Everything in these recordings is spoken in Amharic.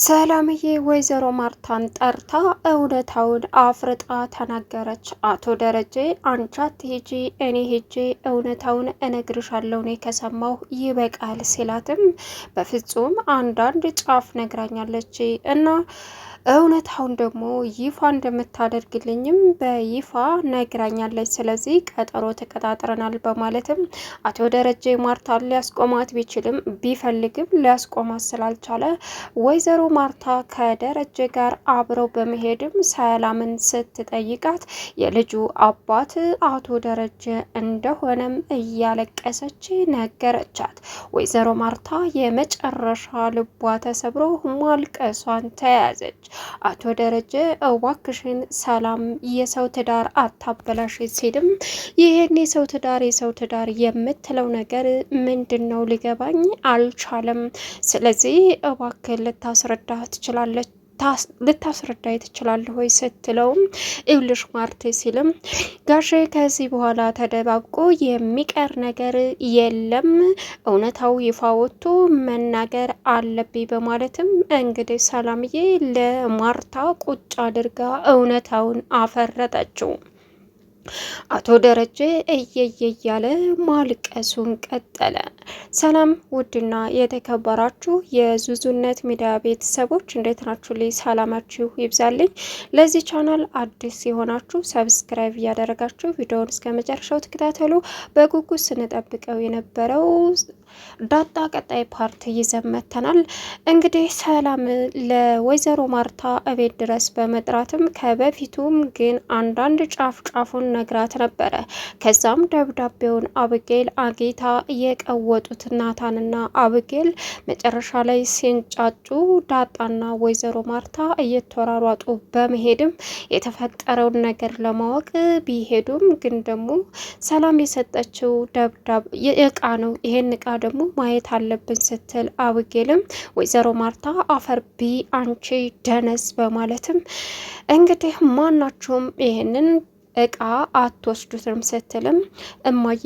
ሰላምዬ ወይዘሮ ማርታን ጠርታ እውነታውን አፍርጣ ተናገረች። አቶ ደረጀ አንቺ አትሄጂ እኔ ሄጄ እውነታውን እነግርሻለሁ እኔ ከሰማሁ ይበቃል ሲላትም በፍጹም አንዳንድ ጫፍ ነግራኛለች እና እውነታውን ደግሞ ይፋ እንደምታደርግልኝም በይፋ ነግራኛለች። ስለዚህ ቀጠሮ ተቀጣጥረናል በማለትም አቶ ደረጀ ማርታን ሊያስቆማት ቢፈልግም ሊያስቆማት ስላልቻለ ወይዘሮ ማርታ ከደረጀ ጋር አብረው በመሄድም ሰላምን ስትጠይቃት የልጁ አባት አቶ ደረጀ እንደሆነም እያለቀሰች ነገረቻት። ወይዘሮ ማርታ የመጨረሻ ልቧ ተሰብሮ ማልቀሷን ተያዘች። አቶ ደረጀ እባክሽን ሰላም የሰው ትዳር አታበላሽ ሲልም ይሄን የሰው ትዳር የምትለው ነገር ምንድን ነው ሊገባኝ አልቻለም። ስለዚህ እባክህ ልታስረዳ ትችላለህ ወይ ስትለውም ይኸውልሽ ማርቴ ሲልም ጋሼ ከዚህ በኋላ ተደባብቆ የሚቀር ነገር የለም እውነታው ይፋ ወጥቶ መናገር አለብኝ በማለትም እንግዲህ ሰላምዬ ለማርታ ቁጭ አድርጋ እውነታውን አፈረጠችው። አቶ ደረጀ እየየ እያለ ማልቀሱን ቀጠለ። ሰላም ውድና የተከበራችሁ የዙዙነት ሚዲያ ቤተሰቦች እንዴት ናችሁ? ላይ ሰላማችሁ ይብዛልኝ። ለዚህ ቻናል አዲስ የሆናችሁ ሰብስክራይብ እያደረጋችሁ ቪዲዮውን እስከ መጨረሻው ተከታተሉ። በጉጉት ስንጠብቀው የነበረው ዳጣ ቀጣይ ፓርት ይዘን መጥተናል። እንግዲህ ሰላም ለወይዘሮ ማርታ እቤት ድረስ በመጥራትም ከበፊቱም ግን አንዳንድ ጫፉን ነግራት ነበረ። ከዛም ደብዳቤውን አብጌል አጌታ የቀወጡት ናታንና አብጌል መጨረሻ ላይ ሲንጫጩ ዳጣና ወይዘሮ ማርታ እየተወራሯጡ በመሄድም የተፈጠረውን ነገር ለማወቅ ቢሄዱም ግን ደግሞ ሰላም የሰጠችው እቃ ነው፣ ይሄን እቃ ደግሞ ማየት አለብን ስትል አብጌልም ወይዘሮ ማርታ አፈር ቢ አንቺ ደነስ በማለትም እንግዲህ ማናቸውም ይሄንን እቃ አትወስዱትም ስትልም እማዬ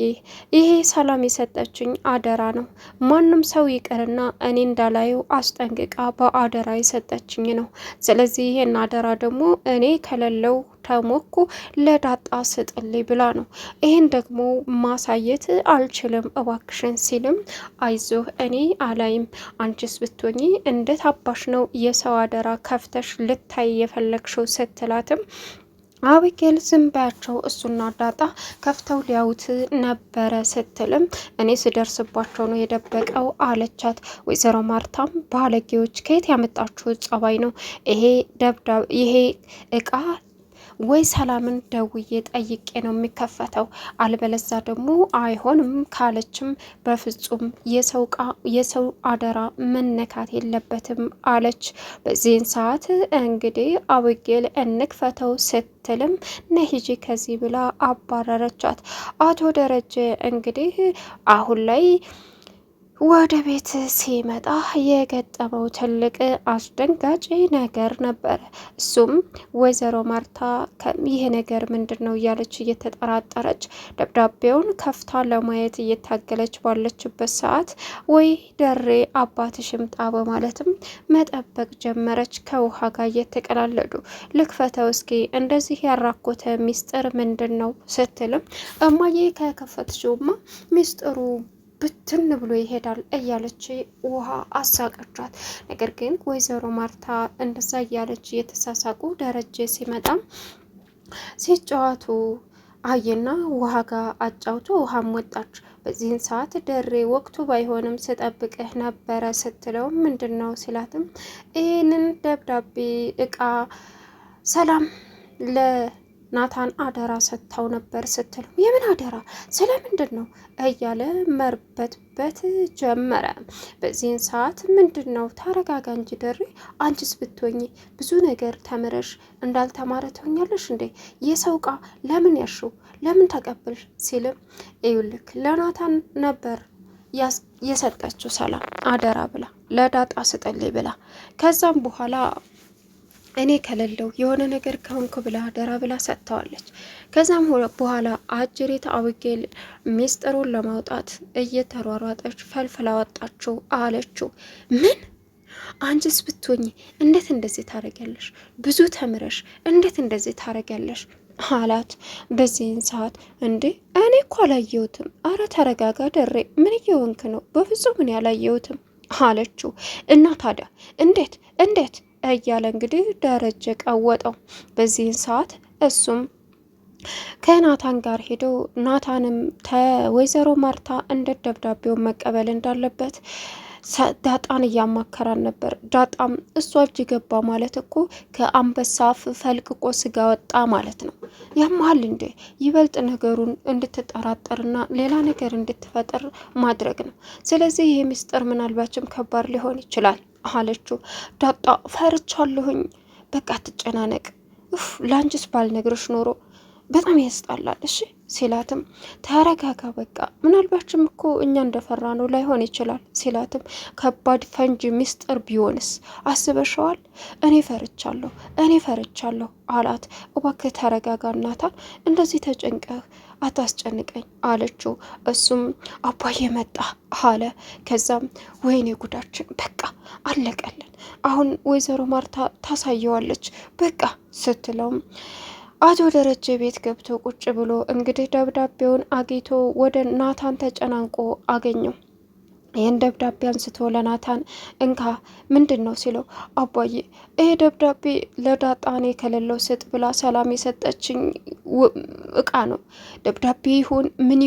ይሄ ሰላም የሰጠችኝ አደራ ነው፣ ማንም ሰው ይቅርና እኔ እንዳላየው አስጠንቅቃ በአደራ የሰጠችኝ ነው። ስለዚህ ይሄን አደራ ደግሞ እኔ ከሌለው ተሞኩ ለዳጣ ስጥልኝ ብላ ነው። ይህን ደግሞ ማሳየት አልችልም እባክሽን ሲልም አይዞህ እኔ አላይም፣ አንቺስ ብትሆኚ እንዴት አባሽ ነው የሰው አደራ ከፍተሽ ልታይ የፈለግሽው ስትላትም አብጌል ዝም ባያቸው እሱና ዳጣ ከፍተው ሊያዩት ነበረ ስትልም እኔ ስደርስባቸው ነው የደበቀው አለቻት። ወይዘሮ ማርታም ባለጌዎች ከየት ያመጣችሁ ጸባይ ነው ይሄ እቃ ወይ ሰላምን ደውዬ ጠይቄ ነው የሚከፈተው፣ አልበለዛ ደግሞ አይሆንም ካለችም በፍጹም የሰው አደራ መነካት የለበትም አለች። በዚህን ሰዓት እንግዲህ አብጌል እንክፈተው ስትልም ነሂጂ ከዚህ ብላ አባረረቻት። አቶ ደረጀ እንግዲህ አሁን ላይ ወደ ቤት ሲመጣ የገጠመው ትልቅ አስደንጋጭ ነገር ነበረ። እሱም ወይዘሮ ማርታ ይህ ነገር ምንድን ነው እያለች እየተጠራጠረች ደብዳቤውን ከፍታ ለማየት እየታገለች ባለችበት ሰዓት ወይ ደሬ አባትሽ ይምጣ በማለትም መጠበቅ ጀመረች። ከውሃ ጋር እየተቀላለዱ ልክፈተው እስኪ እንደዚህ ያራኮተ ሚስጥር ምንድን ነው ስትልም እማዬ ከከፈትሽውማ ሚስጥሩ ብትን ብሎ ይሄዳል እያለች ውሃ አሳቀቻት። ነገር ግን ወይዘሮ ማርታ እንደዛ እያለች እየተሳሳቁ ደረጀ ሲመጣም ሲጫወቱ አየና ውሃ ጋር አጫውቶ ውሃም ወጣች። በዚህን ሰዓት ደሬ ወቅቱ ባይሆንም ስጠብቅህ ነበረ ስትለው ምንድን ነው ሲላትም ይህንን ደብዳቤ እቃ ሰላም ናታን አደራ ሰጥታው ነበር ስትል የምን አደራ ስለምንድን ነው እያለ መርበትበት ጀመረ። በዚህን ሰዓት ምንድን ነው ተረጋጋ እንጂ ደሬ፣ አንቺስ ብትሆኚ ብዙ ነገር ተምረሽ እንዳልተማረ ትሆኛለሽ እንዴ? የሰው እቃ ለምን ያሽው ለምን ተቀበልሽ ሲልም ይኸውልህ ለናታን ነበር የሰጠችው ሰላም አደራ ብላ ለዳጣ ስጥልኝ ብላ ከዛም በኋላ እኔ ከሌለው የሆነ ነገር ከሆንኩ ብላ አደራ ብላ ሰጥተዋለች። ከዛም በኋላ አጅሬት አብጌል ሚስጥሩን ለማውጣት እየተሯሯጠች ፈልፍላ ወጣችው አለችው። ምን አንቺስ ብትሆኚ እንዴት እንደዚህ ታረጊያለሽ? ብዙ ተምረሽ እንዴት እንደዚህ ታረጊያለሽ? አላት። በዚህን ሰዓት እንዴ እኔ እኮ አላየሁትም። አረ ተረጋጋ ደሬ፣ ምን እየወንክ ነው? በፍጹም እኔ አላየሁትም አለችው። እና ታዲያ እንዴት እንዴት እያለ እንግዲህ ደረጀ ቀወጠው። በዚህን ሰዓት እሱም ከናታን ጋር ሄደው ናታንም ወይዘሮ ማርታ እንዴት ደብዳቤውን መቀበል እንዳለበት ዳጣን እያማከራን ነበር። ዳጣም እሷ እጅ ገባ ማለት እኮ ከአንበሳ አፍ ፈልቅቆ ስጋ ወጣ ማለት ነው። ያመሃል እንዴ? ይበልጥ ነገሩን እንድትጠራጠርና ሌላ ነገር እንድትፈጥር ማድረግ ነው። ስለዚህ ይህ ምስጢር ምናልባችም ከባድ ሊሆን ይችላል አለችው። ዳጣ ፈርቻለሁኝ፣ በቃ ትጨናነቅ፣ ላንቺስ ባልነግርሽ ኖሮ በጣም ያስጣላል እሺ ሲላትም ተረጋጋ በቃ ምናልባችም እኮ እኛ እንደፈራ ነው ላይሆን ይችላል ሲላትም ከባድ ፈንጂ ምስጢር ቢሆንስ አስበሽዋል? እኔ ፈርቻለሁ አላት። እባክህ ተረጋጋ ናታን፣ እንደዚህ ተጨንቀህ አታስጨንቀኝ አለችው። እሱም አባዬ መጣ አለ። ከዛም ወይኔ ጉዳችን በቃ አለቀልን፣ አሁን ወይዘሮ ማርታ ታሳየዋለች በቃ ስትለውም አቶ ደረጀ ቤት ገብቶ ቁጭ ብሎ እንግዲህ ደብዳቤውን አግኝቶ ወደ ናታን ተጨናንቆ አገኘው። ይህን ደብዳቤ አንስቶ ለናታን እንካ ምንድን ነው ሲለው፣ አባዬ ይሄ ደብዳቤ ለዳጣኔ ከሌለው ስጥ ብላ ሰላም የሰጠችኝ እቃ ነው። ደብዳቤ ይሁን ምን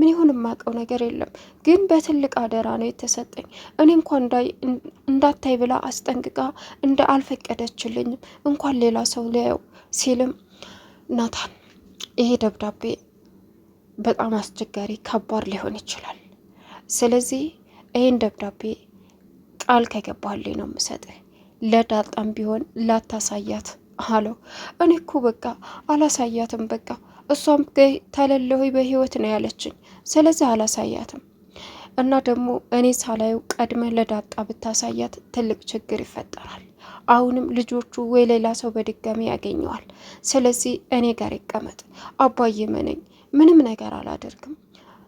ይሁን የማውቀው ነገር የለም፣ ግን በትልቅ አደራ ነው የተሰጠኝ። እኔ እንኳን እንዳታይ ብላ አስጠንቅቃ አልፈቀደችልኝም፣ እንኳን ሌላ ሰው ሊያየው ሲልም ናታን ይሄ ደብዳቤ በጣም አስቸጋሪ ከባድ ሊሆን ይችላል። ስለዚህ ይህን ደብዳቤ ቃል ከገባልኝ ነው የምሰጥህ፣ ለዳጣም ቢሆን ላታሳያት አለው። እኔ እኮ በቃ አላሳያትም፣ በቃ እሷም ተለለሁ በህይወት ነው ያለችኝ፣ ስለዚህ አላሳያትም። እና ደግሞ እኔ ሳላየው ቀድመ ለዳጣ ብታሳያት ትልቅ ችግር ይፈጠራል። አሁንም ልጆቹ ወይ ሌላ ሰው በድጋሚ ያገኘዋል። ስለዚህ እኔ ጋር ይቀመጥ አባዬ፣ መነኝ፣ ምንም ነገር አላደርግም፣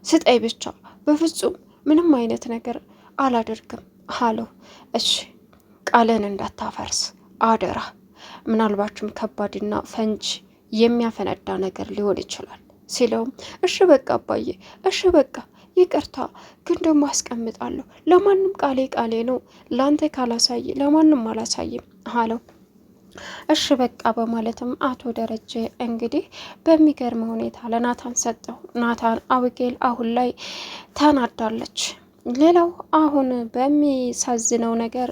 ስጠይ ብቻ፣ በፍጹም ምንም አይነት ነገር አላደርግም አለው። እሺ ቃልን እንዳታፈርስ አደራ፣ ምናልባችም ከባድና ፈንጅ የሚያፈነዳ ነገር ሊሆን ይችላል ሲለውም እሺ በቃ አባዬ፣ እሺ በቃ ይቅርታ፣ ግን ደግሞ አስቀምጣለሁ፣ ለማንም ቃሌ ነው፣ ላንተ ካላሳይ ለማንም አላሳይም አለው። እሺ በቃ በማለትም አቶ ደረጀ እንግዲህ በሚገርም ሁኔታ ለናታን ሰጠው። ናታን አብጌል አሁን ላይ ተናዳለች። ሌላው አሁን በሚሳዝነው ነገር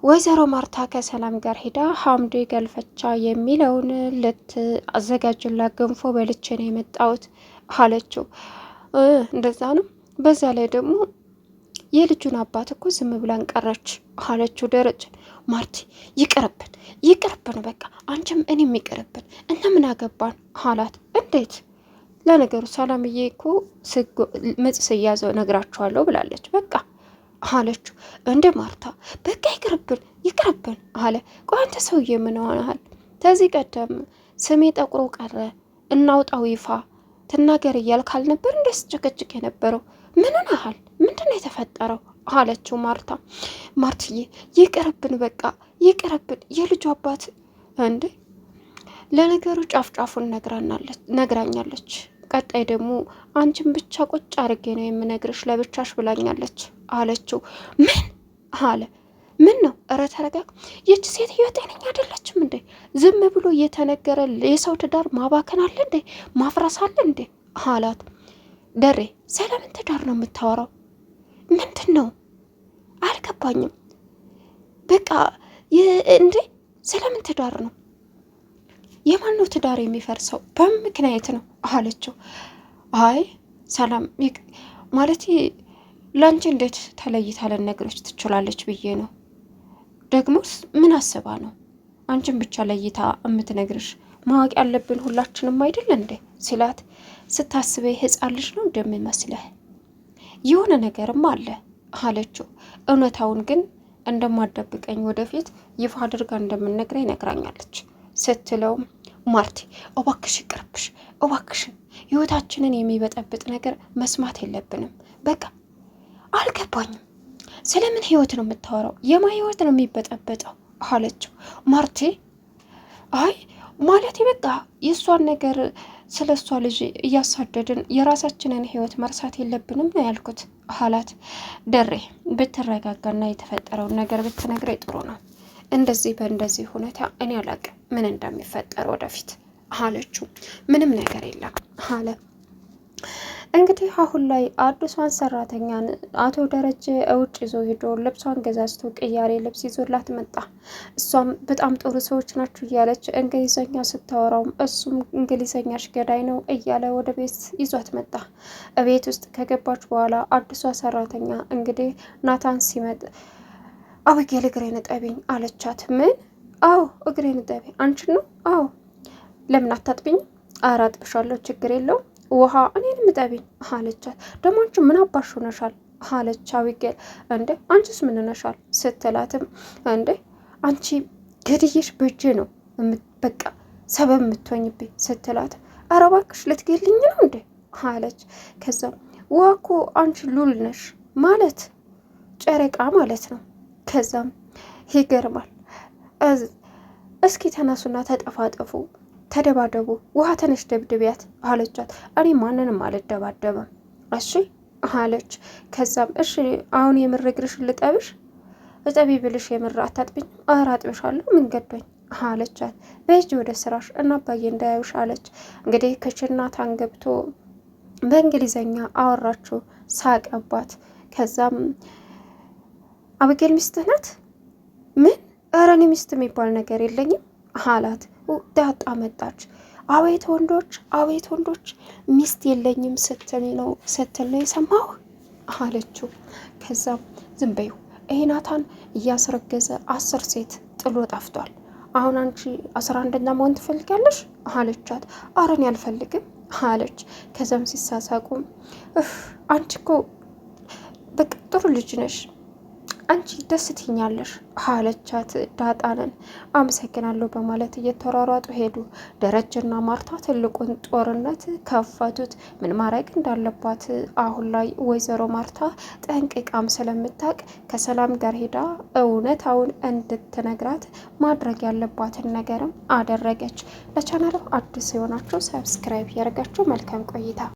ወይዘሮ ማርታ ከሰላም ጋር ሄዳ ሀምዴ ገልፈቻ የሚለውን ልታዘጋጅላት ገንፎ በልቼ ነው የመጣሁት አለችው። እንደዛ ነው። በዛ ላይ ደግሞ የልጁን አባት እኮ ዝም ብላን ቀረች አለችው ደረጀ። ማርቲ ይቅርብን በቃ አንቺም እኔም ይቅርብን፣ እና ምን አገባን አላት። እንዴት? ለነገሩ ሰላምዬ እኮ ምጽ ስያዘው ነግራችኋለሁ ብላለች በቃ አለችው። እንደ ማርታ በቃ ይቅርብን አለ። ቆይ አንተ ሰውዬ ምን ሆነሃል? ከዚህ ቀደም ስሜ ጠቁሮ ቀረ እናውጣው ይፋ ትናገር እያልክ አልነበር እንደስ ጭቅጭቅ የነበረው? ምን ሆነሃል? ምንድን ነው የተፈጠረው አለችው ማርታ። ማርትዬ ይቅርብን በቃ ይቅርብን፣ የልጁ አባት እንዴ ለነገሩ ጫፍጫፉን ነግራኛለች። ቀጣይ ደግሞ አንቺን ብቻ ቁጭ አድርጌ ነው የምነግርሽ ለብቻሽ ብላኛለች አለችው። ምን አለ? ምን ነው? እረ ተረጋግ። ይህች ሴትዮ ጤነኛ አይደለችም እንዴ? ዝም ብሎ እየተነገረ የሰው ትዳር ማባከን አለ እንዴ? ማፍረስ አለ እንዴ አላት። ደሬ ስለምን ትዳር ነው የምታወራው? ምንድን ነው አልገባኝም። በቃ እንዴ ስለምን ትዳር ነው? የማን ነው ትዳር የሚፈርሰው? በምን ምክንያት ነው አለችው። አይ ሰላም ማለት ላንቺ እንዴት ተለይታ ልነግርሽ ትችላለች ብዬ ነው። ደግሞስ ምን አስባ ነው አንቺን ብቻ ለይታ የምትነግርሽ? ማወቅ ያለብን ሁላችንም አይደል እንዴ ሲላት፣ ስታስበ ህፃን ልጅ ነው እንደሚመስልህ? የሆነ ነገርም አለ አለችው። እውነታውን ግን እንደማደብቀኝ ወደፊት ይፋ አድርጋ እንደምነግረኝ ነግራኛለች ስትለውም፣ ማርቲ እባክሽ ይቅርብሽ፣ እባክሽን ህይወታችንን የሚበጠብጥ ነገር መስማት የለብንም። በቃ አልገባኝም። ስለምን ህይወት ነው የምታወራው? የማ ህይወት ነው የሚበጠበጠው አለችው። ማርቴ አይ ማለት በቃ የእሷን ነገር ስለ እሷ ልጅ እያሳደድን የራሳችንን ህይወት መርሳት የለብንም ነው ያልኩት አላት። ደሬ ብትረጋጋና የተፈጠረውን ነገር ብትነግረኝ ጥሩ ነው። እንደዚህ በእንደዚህ ሁኔታ እኔ አላቅም ምን እንደሚፈጠር ወደፊት አለችው። ምንም ነገር የለም አለ። እንግዲህ አሁን ላይ አዲሷን ሰራተኛን አቶ ደረጀ ውጭ ይዞ ሄዶ ልብሷን ገዛዝቶ ቅያሬ ልብስ ይዞላት መጣ። እሷም በጣም ጥሩ ሰዎች ናቸው እያለች እንግሊዘኛ ስታወራውም እሱም እንግሊዘኛሽ ገዳይ ነው እያለ ወደ ቤት ይዟት መጣ። ቤት ውስጥ ከገባች በኋላ አዲሷ ሰራተኛ እንግዲህ ናታን ሲመጥ አበጌል እግሬን እጠቢኝ አለቻት። ምን? አዎ እግሬን እጠቢ። አንቺን ነው? አዎ። ለምን አታጥቢኝ? ኧረ አጥብሻለሁ ችግር የለውም ውሃ እኔንም እጠቢኝ አለቻት። ደግሞ አንቺ ምን አባሽ ሆነሻል አለች አቢጌል። እንዴ አንቺስ ምን ሆነሻል ስትላትም እንዴ አንቺ ገድዬሽ በእጄ ነው በቃ ሰበብ የምትሆኝብኝ ስትላት፣ ኧረ እባክሽ ልትገልኝ ነው እንዴ አለች። ከዛም ውሃ እኮ አንቺ ሉል ነሽ ማለት ጨረቃ ማለት ነው። ከዛም ይገርማል እስኪ ተነሱና ተጠፋጠፉ ተደባደቡ፣ ውሃ ተነሽ ደብድቢያት አለቻት። እኔ ማንንም አልደባደብም እሺ አለች። ከዛም እሺ አሁን የምር እግርሽን ልጠብሽ? እጠቢ ብልሽ የምር አታጥብኝ? ኧረ አጥብሻለሁ ምን ገዶኝ አለቻት። በእጅ ወደ ስራሽ እና አባዬ እንዳያዩሽ አለች። እንግዲህ ክችናታን ገብቶ በእንግሊዘኛ አወራችሁ፣ ሳቀባት። ከዛም አበጌል ሚስትህ ናት? ምን? ኧረ እኔ ሚስት የሚባል ነገር የለኝም አላት። ዳጣ መጣች። አቤት ወንዶች አቤት ወንዶች ሚስት የለኝም ስትል ነው የሰማሁ አለችው። ከዛም ዝም በይው ይሄ ናታን እያስረገዘ 10 ሴት ጥሎ ጠፍቷል። አሁን አንቺ 11ኛ መሆን ትፈልጋለሽ አለቻት። ኧረ እኔ አልፈልግም አለች። ከዛም ሲሳሳቁ አንቺ እኮ በቃ ጥሩ ልጅ ነሽ አንቺ ደስ ትኛለሽ አለቻት ዳጣንን። አመሰግናለሁ በማለት እየተሯሯጡ ሄዱ። ደረጀና ማርታ ትልቁን ጦርነት ከፈቱት። ምን ማድረግ እንዳለባት አሁን ላይ ወይዘሮ ማርታ ጠንቅቃም ስለምታውቅ ከሰላም ጋር ሄዳ እውነታውን እንድትነግራት ማድረግ ያለባትን ነገርም አደረገች። ለቻናሉ አዲስ የሆናችሁ ሰብስክራይብ ያደርጋችሁ። መልካም ቆይታ